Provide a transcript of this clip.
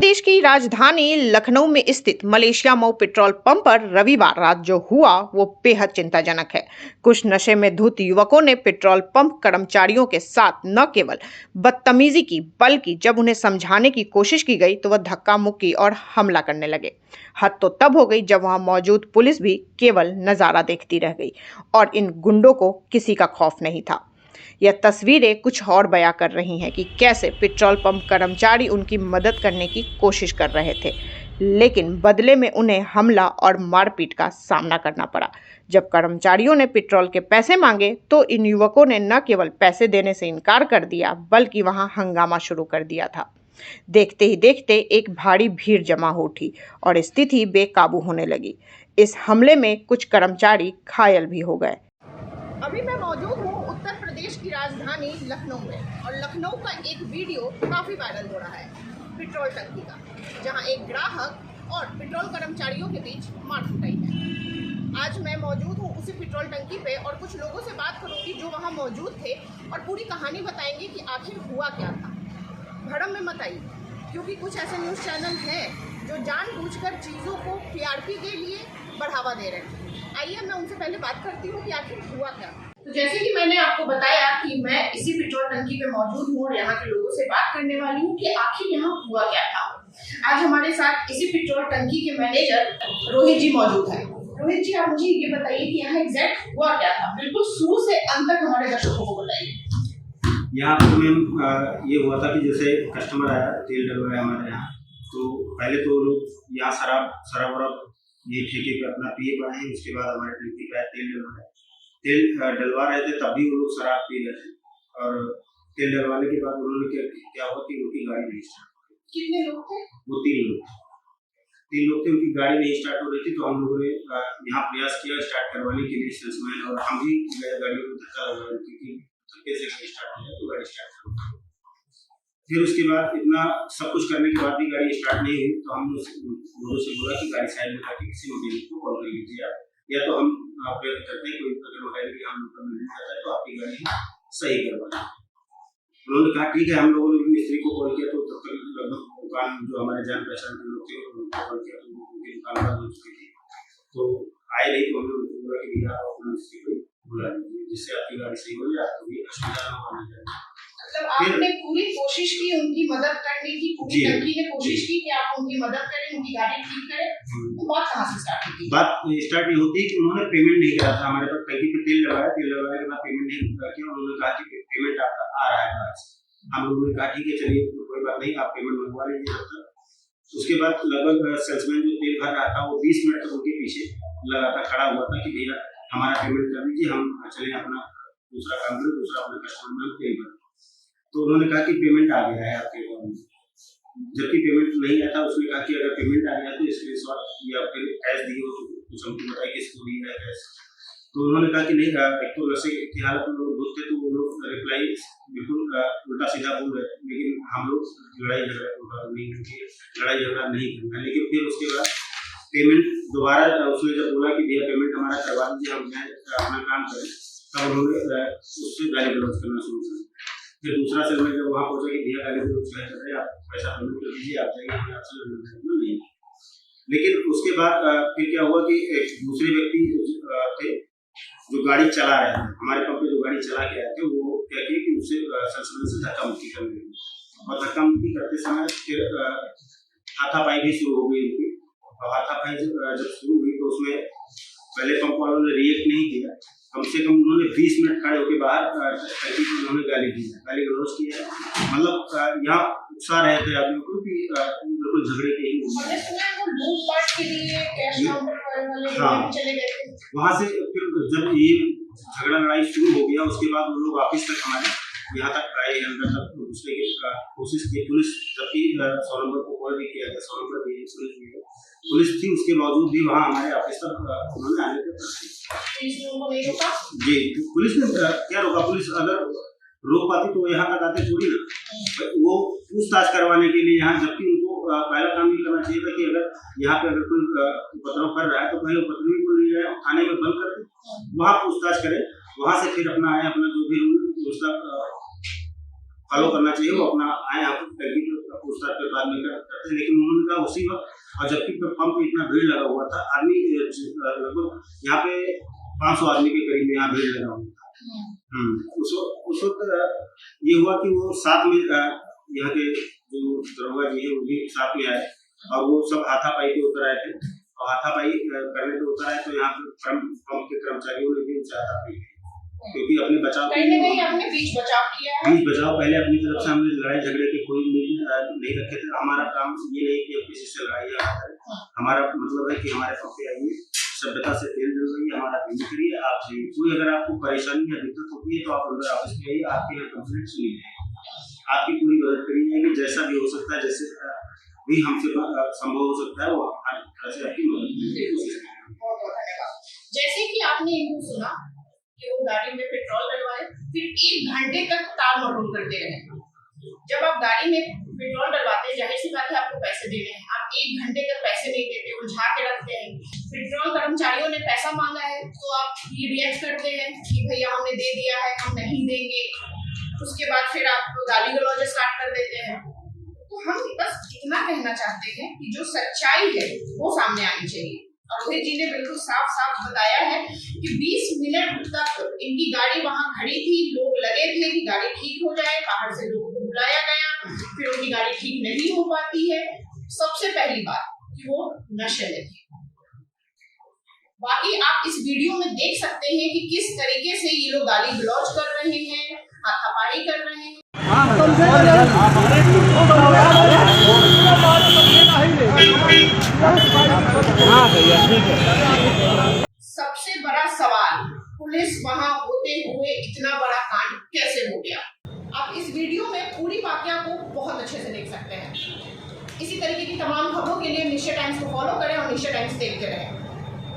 प्रदेश की राजधानी लखनऊ में स्थित मलेशिया मऊ पेट्रोल पंप पर रविवार रात जो हुआ वो बेहद चिंताजनक है। कुछ नशे में धुत युवकों ने पेट्रोल पंप कर्मचारियों के साथ न केवल बदतमीजी की बल्कि जब उन्हें समझाने की कोशिश की गई तो वह धक्का मुक्की और हमला करने लगे। हद तो तब हो गई जब वहां मौजूद पुलिस भी केवल नजारा देखती रह गई और इन गुंडों को किसी का खौफ नहीं था। यह तस्वीरें कुछ और बयां कर रही हैं कि कैसे पेट्रोल पंप कर्मचारी उनकी मदद करने की कोशिश कर रहे थे, लेकिन बदले में उन्हें हमला और मारपीट का सामना करना पड़ा। जब कर्मचारियों ने पेट्रोल के पैसे मांगे तो इन युवकों ने न केवल पैसे देने से इनकार कर दिया बल्कि वहां हंगामा शुरू कर दिया था। देखते ही देखते एक भारी भीड़ जमा हो उठी और स्थिति बेकाबू होने लगी। इस हमले में कुछ कर्मचारी घायल भी हो गए। अभी मैं मौजूद हूँ उत्तर प्रदेश की राजधानी लखनऊ में और लखनऊ का एक वीडियो काफ़ी वायरल हो रहा है पेट्रोल टंकी का, जहां एक ग्राहक और पेट्रोल कर्मचारियों के बीच मारपीटाई है। आज मैं मौजूद हूँ उसी पेट्रोल टंकी पे और कुछ लोगों से बात करूंगी जो वहां मौजूद थे और पूरी कहानी बताएंगे कि आखिर हुआ क्या था। भड़म में मत आइए, क्योंकि कुछ ऐसे न्यूज़ चैनल हैं जो जानबूझकर चीज़ों को टीआरपी के लिए बढ़ावा दे रहे हैं। आइए मैं उनसे पहले बात करती हूँ कि आखिर हुआ क्या। तो जैसे कि मैंने आपको बताया कि मैं इसी पेट्रोल टंकी पे मौजूद हूँ और यहाँ के लोगों से बात करने वाली हूँ कि आखिर यहाँ हुआ क्या था। आज हमारे साथ इसी पेट्रोल टंकी के मैनेजर रोहित जी मौजूद है। रोहित जी, आप मुझे ये बताइए कि यहाँ एग्जैक्ट हुआ क्या था, बिल्कुल शुरू से अंत तक हमारे दर्शकों को बताइए। यहाँ पर मैम ये हुआ था कि जैसे कस्टमर आया, तेल डलवाया हमारे यहाँ, तो पहले तो लोग यहाँ शराब ये ठेके पे अपना पिए पाए। उसके बाद हमारे टंकी का तेल डलवा रहे थे, तब भी वो लोग शराब पी रहे थे और तेल डलवाने के बाद उन्होंने क्या हुआ कि उनकी गाड़ी नहीं स्टार्ट हो रही। कितने लोग थे? वो तीन लोग थे, उनकी गाड़ी नहीं स्टार्ट हो रही थी। तो हम लोगों ने यहाँ प्रयास किया स्टार्ट करवाने के लिए, सेल्समैन और हम भी गाड़ियों को धक्का लगा रहे थे कि कैसे गाड़ी स्टार्ट हो जाए, तो गाड़ी स्टार्ट करो। फिर उसके बाद इतना सब कुछ करने के बाद भी गाड़ी स्टार्ट नहीं हुई, तो हम लोगों से बोला कि गाड़ी साइड में करके किसी मैकेनिक को कॉल कर लीजिए आप, या तो हम प्रयत्न करते हैं कोई अगर मैकेनिक हम लोग मिल जाता है तो आपकी गाड़ी सही करवाना। उन्होंने कहा ठीक है। हम लोगों ने मिस्त्री को कॉल किया तो तब तक लगभग दुकान जो हमारे जान पहचान के लोग थे उनको कॉल किया तो उनकी दुकान बंद हो चुकी थी, तो आए नहीं। तो हम लोग बोला कि भैया आप अपना मिस्त्री को बुला लीजिए जिससे आपकी गाड़ी सही हो जाए, आपको भी असुविधा न होने जाए। मतलब आपने पूरी कोशिश की उनकी मदद करने की, पूरी टंकी ने कोशिश की कि आप उनकी मदद करें, उनकी गाड़ी ठीक करें। तो बात कहाँ से स्टार्ट हुई? बात स्टार्ट ये होती है कि उन्होंने पेमेंट नहीं करा था हमारे पास। टंकी पे तेल लगाया के बाद पेमेंट नहीं किया। उन्होंने कहा कि पेमेंट आपका आ रहा है आज। हम लोगों ने कहा ठीक है चलिए कोई बात नहीं, आप पेमेंट मंगवा लीजिए तब तक। उसके बाद लगभग सेल्समैन जो तेल भर रहा था वो 20 मिनट तक उनके पीछे लगा था, खड़ा हुआ था कि भैया हमारा पेमेंट कर दीजिए, हम चले अपना दूसरा काम करें, दूसरा अपने कस्टमर में तेल भर। तो उन्होंने कहा कि पेमेंट आ गया है आपके अकाउंट में, जबकि पेमेंट नहीं आया था। उसने कहा कि अगर पेमेंट आ गया तो स्क्रीनशॉट या फिर कैश दिए हो तो कुछ हमको बताइए किसको दिया है कैश। तो उन्होंने कहा कि नहीं, एक तो नशे की हालत में लोग घुसते तो वो लोग रिप्लाई बिल्कुल उल्टा सीधा बोल रहे थे, लेकिन हम लोग लड़ाई झगड़ा नहीं करना। लेकिन फिर उसके बाद पेमेंट दोबारा उसने जब बोला कि भैया पेमेंट हमारा करवा दीजिए, हम अपना काम करें, तब उन्होंने उससे गाली गलौज करना शुरू कर। फिर दूसरा सेलमैन जब वहाँ पहुंचा कि भैया गाली गलौज कर रहे हैं, आप पैसा पेमेंट कर दीजिए, आप जाइए, आपसे नहीं। लेकिन उसके बाद फिर क्या हुआ कि एक दूसरे व्यक्ति थे जो गाड़ी चला रहे थे, हमारे पंप पे जो गाड़ी चला के आए थे, वो क्या किए कि उससे सेल्समैन से धक्का मुक्की करने लगे और धक्का मुक्की करते समय फिर हाथापाई भी शुरू हो गई उनकी। और हाथापाई जब शुरू हुई तो उसमें पहले पंप वालों ने रिएक्ट नहीं किया। कम से कम उन्होंने 20 मिनट खड़े होकर बाहर टंकी को उन्होंने गाली गलौज किया। मतलब यहाँ उत्साह रहे थे आदमी को कि बिल्कुल झगड़े के ही वहाँ से। फिर जब ये झगड़ा लड़ाई शुरू हो गया उसके बाद उन लोग वापिस तक हमारे यहाँ तक आए, अंदर तक घुसने की कोशिश की। पुलिस जबकि 100 नंबर को कॉल भी किया गया, 100 नंबर पुलिस थी, उसके बावजूद भी वहाँ हमारे ऑफिस तक उन्होंने आने का जी। पुलिस ने क्या रोका? पुलिस अगर रोक पाती तो यहाँ तक आते थोड़ी ना। वो पूछताछ करवाने के लिए यहाँ, जबकि उनको पहला काम ये करना चाहिए था कि अगर यहाँ पे अगर कोई उपद्रव कर रहा है तो पहले उपद्रवी को ले जाए, थाने में बंद कर दे, वहाँ पूछताछ करे, वहाँ से फिर अपना आए, अपना जो भी उसका फॉलो करना चाहिए, वो अपना आए यहाँ पर टैगी पूछताछ के बाद में करते हैं। लेकिन उन्होंने कहा उसी वक्त, और जबकि पंप पे इतना भीड़ लगा हुआ था, आदमी लगभग यहाँ पे 500 आदमी के करीब यहाँ भीड़ लगा हुआ था। उस वक्त ये हुआ कि वो साथ में यहाँ के जो दरोगा जी है वो भी साथ में आए, और वो सब हाथापाई पे उतर आए थे, और हाथापाई करने पे उतर आए तो यहाँ पे पंप के कर्मचारियों ने भी उनसे हाथापाई की, क्योंकि अपने बचाव के लिए आपने बीच बचाव किया है। बीच बचाव पहले अपनी तरफ से हमने लड़ाई झगड़े के कोई नहीं रखे थे। हमारा काम ये नहीं कि किसी से लड़ाई करें, हमारा मतलब है कि हमारे पंप पे आइए, सभ्यता से तेल डलवाइए, हमारा पेमेंट करिए। आपसे कोई अगर आपको परेशानी या दिक्कत होती है तो आप अंदर ऑफिस में आइए, आपके यहाँ कंप्लेंट सुनी जाएगी, आपकी पूरी मदद करी जाएगी। जैसा भी हो सकता है, जैसे भी हमसे संभव हो सकता है, वो हर तरह से आपकी मदद करने की कोशिश करेंगे। जैसे कि आपने इनको सुना कि वो गाड़ी में पेट्रोल डलवाए, फिर 1 घंटे तक टाल मटोल करते रहे। जब आप गाड़ी में पेट्रोल डलवाते हैं, जाहिर सी बात है आपको पैसे देने हैं, आप 1 घंटे तक पैसे नहीं देते, उलझा के रखते हैं। पेट्रोल कर्मचारियों ने पैसा मांगा है तो आप ये रिएक्ट करते हैं कि भैया हमने दे दिया है, हम नहीं देंगे। उसके बाद फिर आप गाली गलौज स्टार्ट कर देते हैं। तो हम बस इतना कहना चाहते हैं कि जो सच्चाई है वो सामने आनी चाहिए। और रोहित जी ने बिल्कुल साफ साफ बताया है कि 20 मिनट तक इनकी गाड़ी वहां खड़ी थी, लोग लगे थे कि गाड़ी ठीक हो जाए, बाहर से लोगों को बुलाया गया, फिर उनकी गाड़ी ठीक नहीं हो पाती है। सबसे पहली बात कि वो नशे में थे। बाकी आप इस वीडियो में देख सकते हैं कि किस तरीके से ये लोग गाली गलौज कर रहे हैं, हाथापाई कर रहे हैं। सबसे बड़ा सवाल, पुलिस वहां होते हुए इतना बड़ा कांड कैसे हो गया? आप इस वीडियो में पूरी वाकया को बहुत अच्छे से देख सकते हैं। इसी तरीके की तमाम खबरों के लिए निश्चय टाइम्स को फॉलो करें और निश्चय टाइम्स देखते रहें।